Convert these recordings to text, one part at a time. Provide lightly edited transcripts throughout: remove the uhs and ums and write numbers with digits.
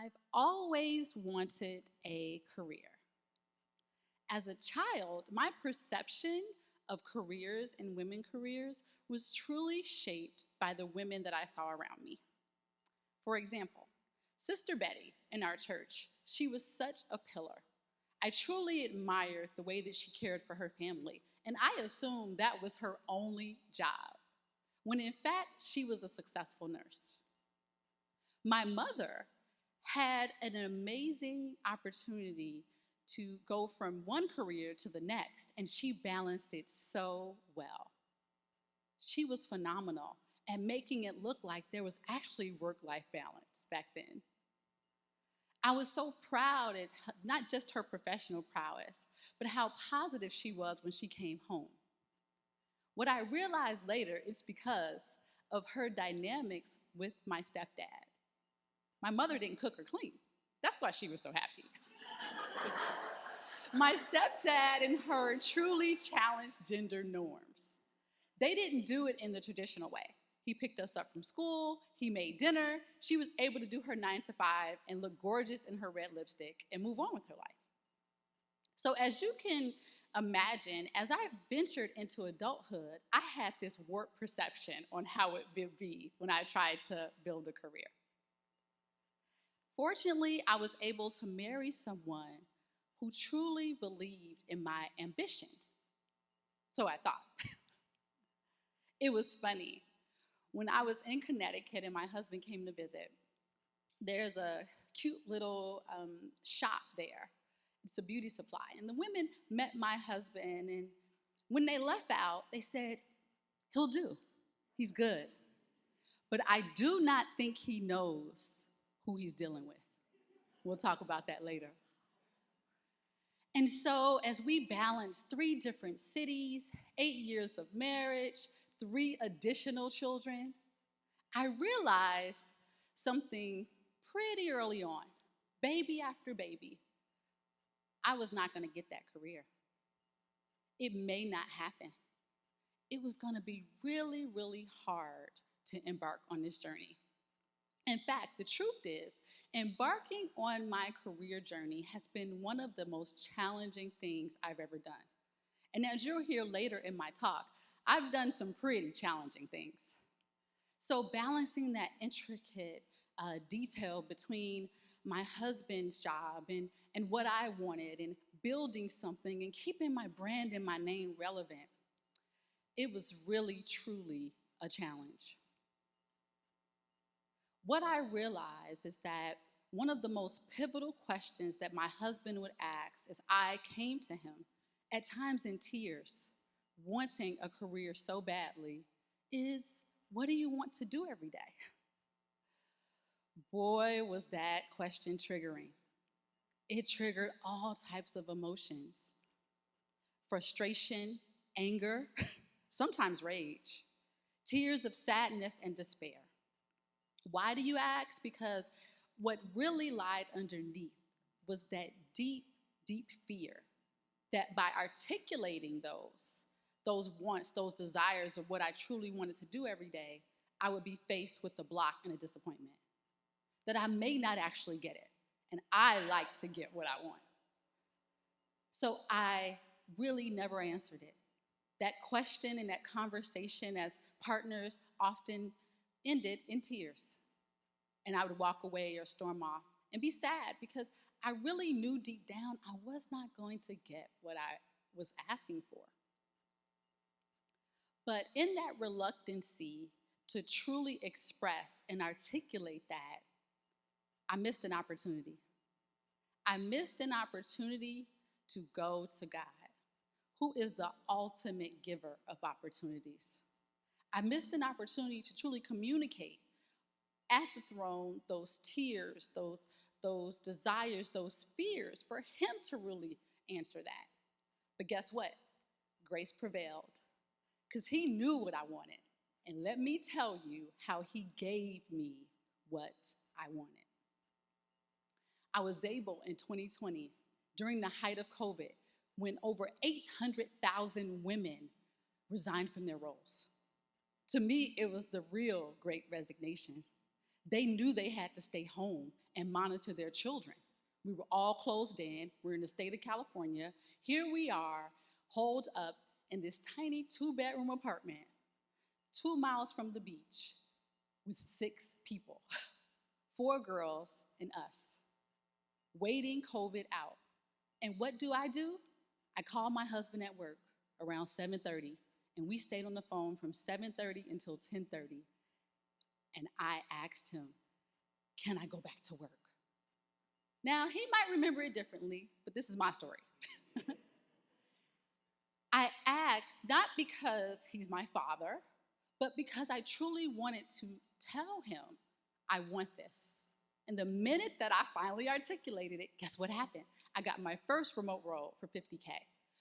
I've always wanted a career. As a child, my perception of careers and women careers was truly shaped by the women that I saw around me. For example, Sister Betty in our church, she was such a pillar. I truly admired the way that she cared for her family, and I assumed that was her only job, when in fact, she was a successful nurse. My mother had an amazing opportunity to go from one career to the next, and she balanced it so well. She was phenomenal at making it look like there was actually work life balance back then. I was so proud at not just her professional prowess, but how positive she was when she came home. What I realized later is because of her dynamics with my stepdad. My mother didn't cook or clean. That's why she was so happy. My stepdad and her truly challenged gender norms. They didn't do it in the traditional way. He picked us up from school, he made dinner, she was able to do her 9 to 5 and look gorgeous in her red lipstick and move on with her life. So as you can imagine, as I ventured into adulthood, I had this warped perception on how it would be when I tried to build a career. Fortunately, I was able to marry someone who truly believed in my ambition. So I thought. It was funny. When I was in Connecticut and my husband came to visit, there's a cute little shop there. It's a beauty supply. And the women met my husband, and when they left out, they said, "He'll do. He's good. But I do not think he knows who he's dealing with." We'll talk about that later. And so, as we balance 3 different cities, 8 years of marriage, 3 additional children, I realized something pretty early on. Baby after baby, I was not going to get that career. It may not happen. It was going to be really, really hard to embark on this journey. In fact, the truth is, embarking on my career journey has been one of the most challenging things I've ever done. And as you'll hear later in my talk, I've done some pretty challenging things. So balancing that intricate detail between my husband's job and what I wanted and building something and keeping my brand and my name relevant, it was really, truly a challenge. What I realized is that one of the most pivotal questions that my husband would ask as I came to him, at times in tears, wanting a career so badly, is, "What do you want to do every day?" Boy, was that question triggering. It triggered all types of emotions: frustration, anger, sometimes rage, tears of sadness and despair. Why do you ask? Because what really lied underneath was that deep, deep fear that by articulating those wants, those desires of what I truly wanted to do every day, I would be faced with a block and a disappointment. That I may not actually get it. And I like to get what I want. So I really never answered it. That question and that conversation as partners often ended in tears. And I would walk away or storm off and be sad because I really knew deep down I was not going to get what I was asking for. But in that reluctancy to truly express and articulate that, I missed an opportunity. I missed an opportunity to go to God, who is the ultimate giver of opportunities. I missed an opportunity to truly communicate at the throne those tears, those desires, those fears, for him to really answer that. But guess what? Grace prevailed because he knew what I wanted. And let me tell you how he gave me what I wanted. I was able in 2020, during the height of COVID, when over 800,000 women resigned from their roles. To me, it was the real great resignation. They knew they had to stay home and monitor their children. We were all closed in. We're in the state of California. Here we are, holed up in this tiny 2-bedroom apartment, 2 miles from the beach, with 6 people, 4 girls and us, waiting COVID out. And what do? I call my husband at work around 7:30, and we stayed on the phone from 7:30 until 10:30. And I asked him, "Can I go back to work?" Now, he might remember it differently, but this is my story. I asked not because he's my father, but because I truly wanted to tell him, I want this. And the minute that I finally articulated it, guess what happened? I got my first remote role for $50K,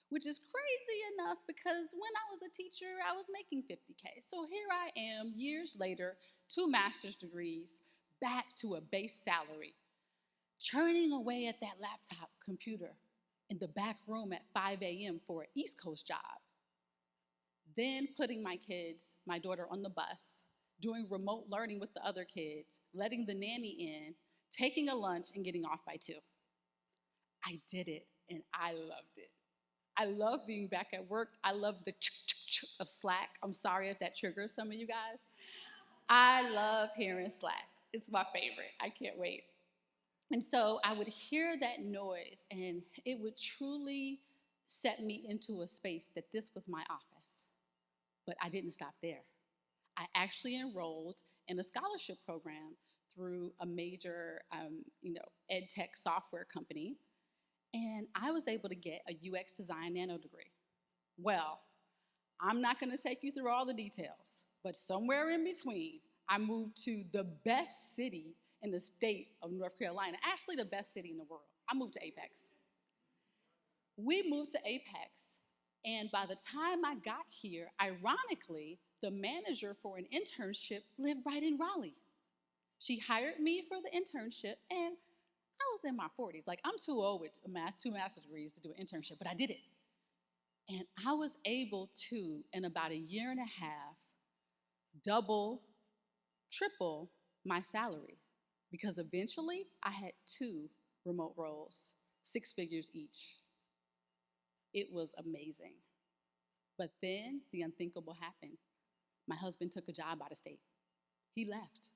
which is crazy enough because when I was a teacher, I was making $50K. So here I am, years later, 2 master's degrees, back to a base salary, churning away at that laptop computer in the back room at 5 a.m. for an East Coast job. Then putting my kids, my daughter on the bus, doing remote learning with the other kids, letting the nanny in, taking a lunch, and getting off by 2. I did it, and I loved it. I love being back at work. I love the of Slack. I'm sorry if that triggers some of you guys. I love hearing Slack. It's my favorite. I can't wait. And so I would hear that noise, and it would truly set me into a space that this was my office. But I didn't stop there. I actually enrolled in a scholarship program through a major, ed tech software company, and I was able to get a UX design nano degree. Well, I'm not going to take you through all the details, but somewhere in between, I moved to the best city in the state of North Carolina, actually the best city in the world. I moved to Apex. We moved to Apex, and by the time I got here, ironically, the manager for an internship lived right in Raleigh. She hired me for the internship, and I was in my 40s. Like, I'm too old with 2 master's degrees to do an internship, but I did it. And I was able to, in about a year and a half, double, triple my salary, because eventually I had 2 remote roles, 6 figures each. It was amazing. But then the unthinkable happened. My husband took a job out of state. He left.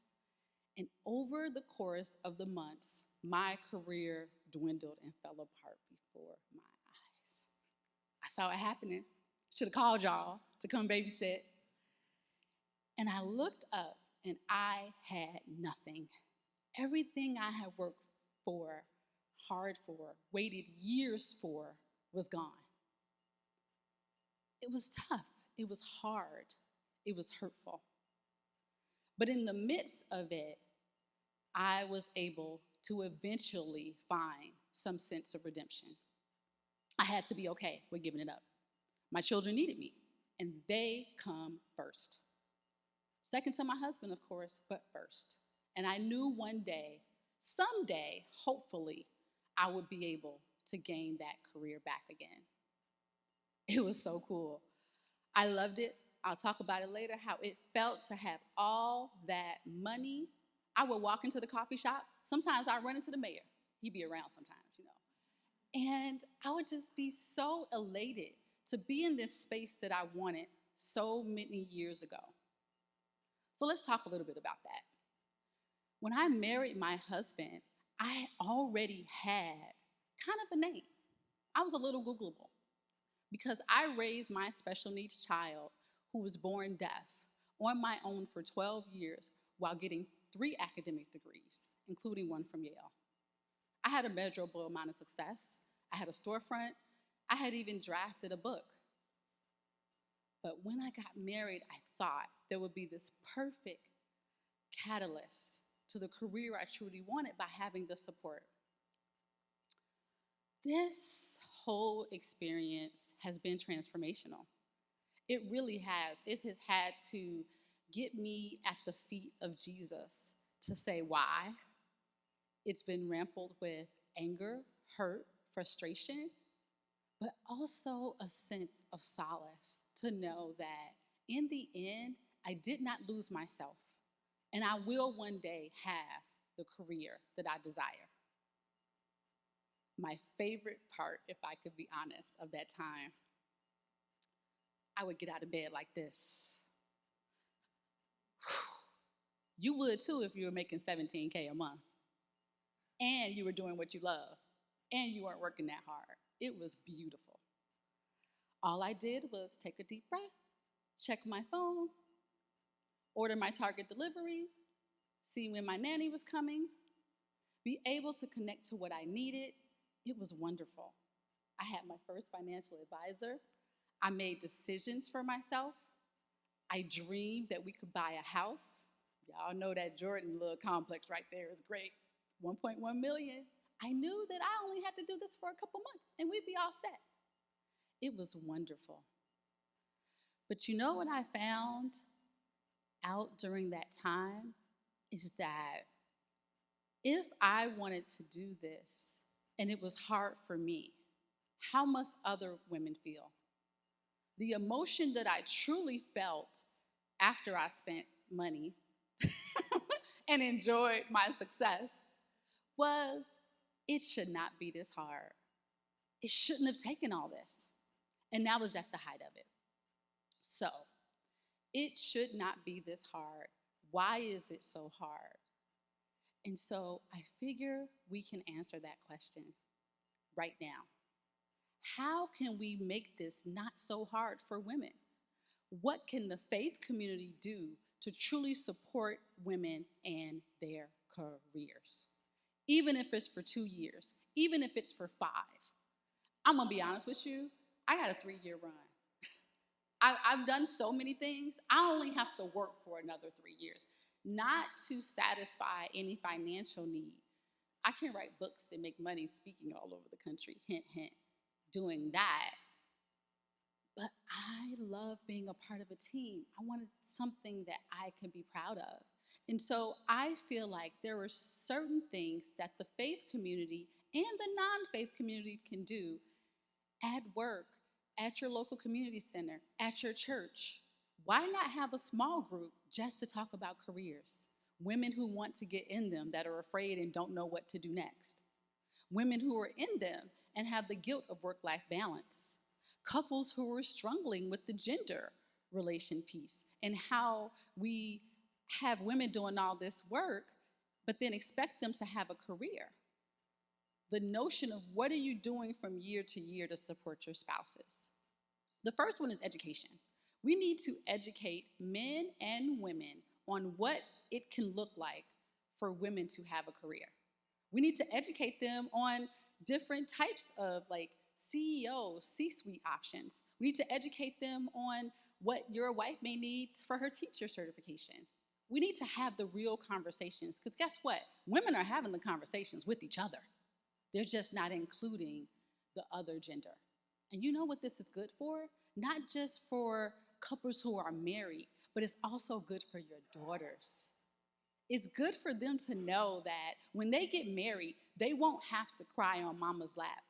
And over the course of the months, my career dwindled and fell apart before my eyes. I saw it happening. Should have called y'all to come babysit. And I looked up and I had nothing. Everything I had worked for, hard for, waited years for, was gone. It was tough. It was hard. It was hurtful. But in the midst of it, I was able to eventually find some sense of redemption. I had to be okay with giving it up. My children needed me, and they come first. Second to my husband, of course, but first. And I knew one day, someday, hopefully, I would be able to gain that career back again. It was so cool. I loved it. I'll talk about it later, how it felt to have all that money. I would walk into the coffee shop. Sometimes I'd run into the mayor. He'd be around sometimes, And I would just be so elated to be in this space that I wanted so many years ago. So let's talk a little bit about that. When I married my husband, I already had kind of a name. I was a little Googleable because I raised my special needs child who was born deaf on my own for 12 years while getting 3 academic degrees, including one from Yale. I had a measurable amount of success. I had a storefront. I had even drafted a book. But when I got married, I thought there would be this perfect catalyst to the career I truly wanted by having the support. This whole experience has been transformational. It really has. It has had to get me at the feet of Jesus to say why. It's been rampled with anger, hurt, frustration, but also a sense of solace to know that in the end, I did not lose myself. And I will one day have the career that I desire. My favorite part, if I could be honest, of that time, I would get out of bed like this. You would too if you were making 17K a month and you were doing what you love and you weren't working that hard. It was beautiful. All I did was take a deep breath, check my phone, order my Target delivery, see when my nanny was coming, be able to connect to what I needed. It was wonderful. I had my first financial advisor. I made decisions for myself. I dreamed that we could buy a house. Y'all know that Jordan little complex right there is great. 1.1 million. I knew that I only had to do this for a couple months and we'd be all set. It was wonderful. But you know what I found out during that time is that if I wanted to do this and it was hard for me, how must other women feel? The emotion that I truly felt after I spent money and enjoyed my success was it should not be this hard. It shouldn't have taken all this. And that was at the height of it. So, it should not be this hard. Why is it so hard? And so I figure we can answer that question right now. How can we make this not so hard for women? What can the faith community do to truly support women and their careers? Even if it's for 2 years, even if it's for 5. I'm gonna be honest with you, I got a 3-year run. I've done so many things, I only have to work for another 3 years, not to satisfy any financial need. I can write books and make money speaking all over the country, hint, hint, doing that. But I love being a part of a team. I wanted something that I can be proud of. And so I feel like there are certain things that the faith community and the non-faith community can do at work, at your local community center, at your church. Why not have a small group just to talk about careers? Women who want to get in them that are afraid and don't know what to do next. Women who are in them and have the guilt of work-life balance. Couples who are struggling with the gender relation piece and how we have women doing all this work, but then expect them to have a career. The notion of what are you doing from year to year to support your spouses? The first one is education. We need to educate men and women on what it can look like for women to have a career. We need to educate them on different types of CEO, C-suite options. We need to educate them on what your wife may need for her teacher certification. We need to have the real conversations because guess what? Women are having the conversations with each other. They're just not including the other gender. And you know what this is good for? Not just for couples who are married, but it's also good for your daughters. It's good for them to know that when they get married, they won't have to cry on mama's lap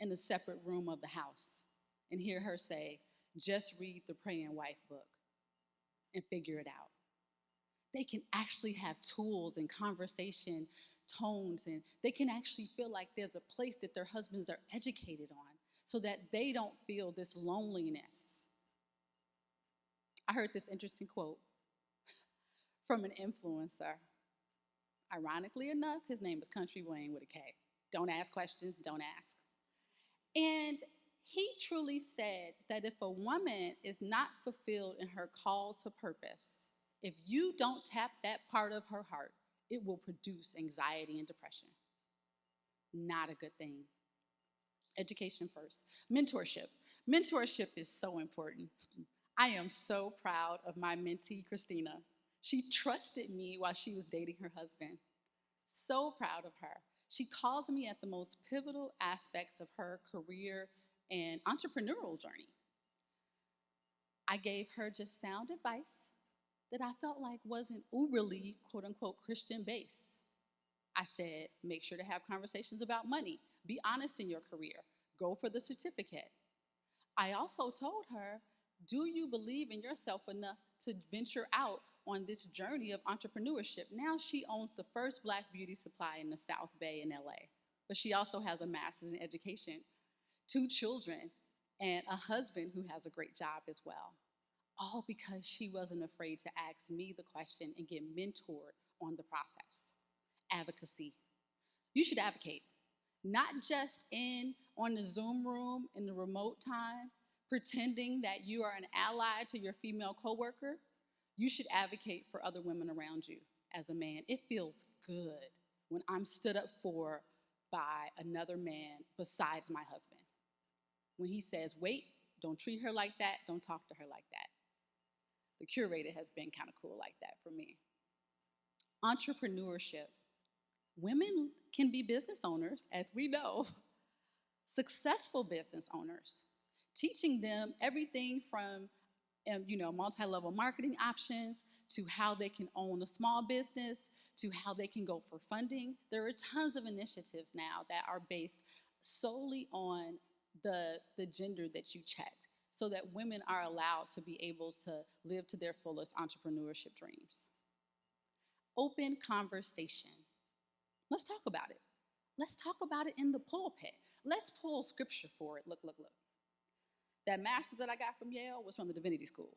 in a separate room of the house and hear her say, just read the Praying Wife book and figure it out. They can actually have tools and conversation tones, and they can actually feel like there's a place that their husbands are educated on so that they don't feel this loneliness. I heard this interesting quote from an influencer. Ironically enough, his name is Country Wayne with a K. Don't ask questions, don't ask. And he truly said that if a woman is not fulfilled in her call to purpose, if you don't tap that part of her heart, it will produce anxiety and depression. Not a good thing. Education first. Mentorship. Mentorship is so important. I am so proud of my mentee, Christina. She trusted me while she was dating her husband. So proud of her. She calls me at the most pivotal aspects of her career and entrepreneurial journey. I gave her just sound advice that I felt like wasn't uberly, quote unquote, Christian based. I said, make sure to have conversations about money. Be honest in your career. Go for the certificate. I also told her, do you believe in yourself enough to venture out on this journey of entrepreneurship. Now she owns the first Black beauty supply in the South Bay in LA. But she also has a master's in education, 2 children, and a husband who has a great job as well. All because she wasn't afraid to ask me the question and get mentored on the process. Advocacy. You should advocate, not just on the Zoom room in the remote time, pretending that you are an ally to your female coworker. You should advocate for other women around you as a man. It feels good when I'm stood up for by another man besides my husband. When he says, wait, don't treat her like that, don't talk to her like that. The curator has been kind of cool like that for me. Entrepreneurship. Women can be business owners, as we know, successful business owners, teaching them everything from multi-level marketing options to how they can own a small business to how they can go for funding. There are tons of initiatives now that are based solely on the gender that you checked so that women are allowed to be able to live to their fullest entrepreneurship dreams. Open conversation. Let's talk about it. Let's talk about it in the pulpit. Let's pull scripture for it. Look. That master's that I got from Yale was from the Divinity School.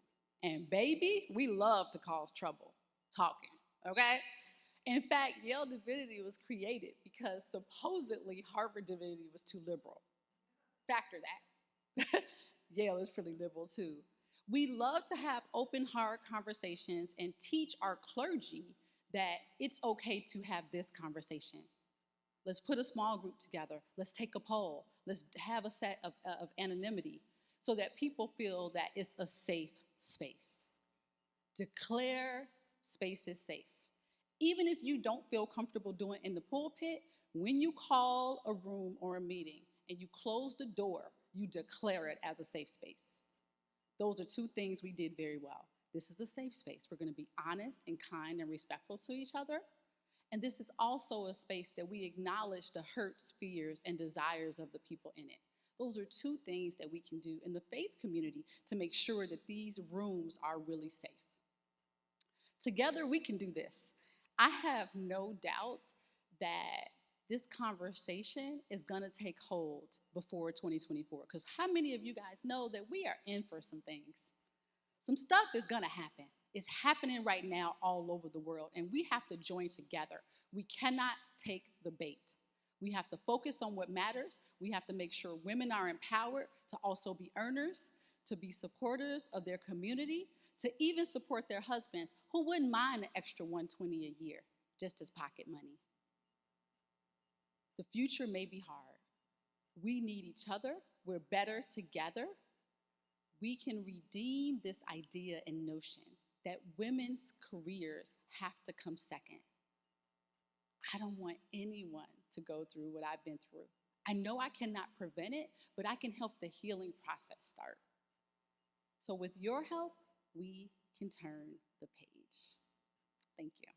And baby, we love to cause trouble talking, okay? In fact, Yale Divinity was created because supposedly Harvard Divinity was too liberal. Factor that. Yale is pretty liberal too. We love to have open, hard conversations and teach our clergy that it's okay to have this conversation. Let's put a small group together. Let's take a poll. Let's have a set of anonymity so that people feel that it's a safe space. Declare space is safe. Even if you don't feel comfortable doing it in the pulpit, when you call a room or a meeting and you close the door, you declare it as a safe space. Those are 2 things we did very well. This is a safe space. We're going to be honest and kind and respectful to each other. And this is also a space that we acknowledge the hurts, fears, and desires of the people in it. Those are 2 things that we can do in the faith community to make sure that these rooms are really safe. Together, we can do this. I have no doubt that this conversation is going to take hold before 2024. Because how many of you guys know that we are in for some things? Some stuff is going to happen. It's happening right now all over the world, and we have to join together. We cannot take the bait. We have to focus on what matters. We have to make sure women are empowered to also be earners, to be supporters of their community, to even support their husbands who wouldn't mind an extra $120 a year just as pocket money. The future may be hard. We need each other. We're better together. We can redeem this idea and notion that women's careers have to come second. I don't want anyone to go through what I've been through. I know I cannot prevent it, but I can help the healing process start. So with your help, we can turn the page. Thank you.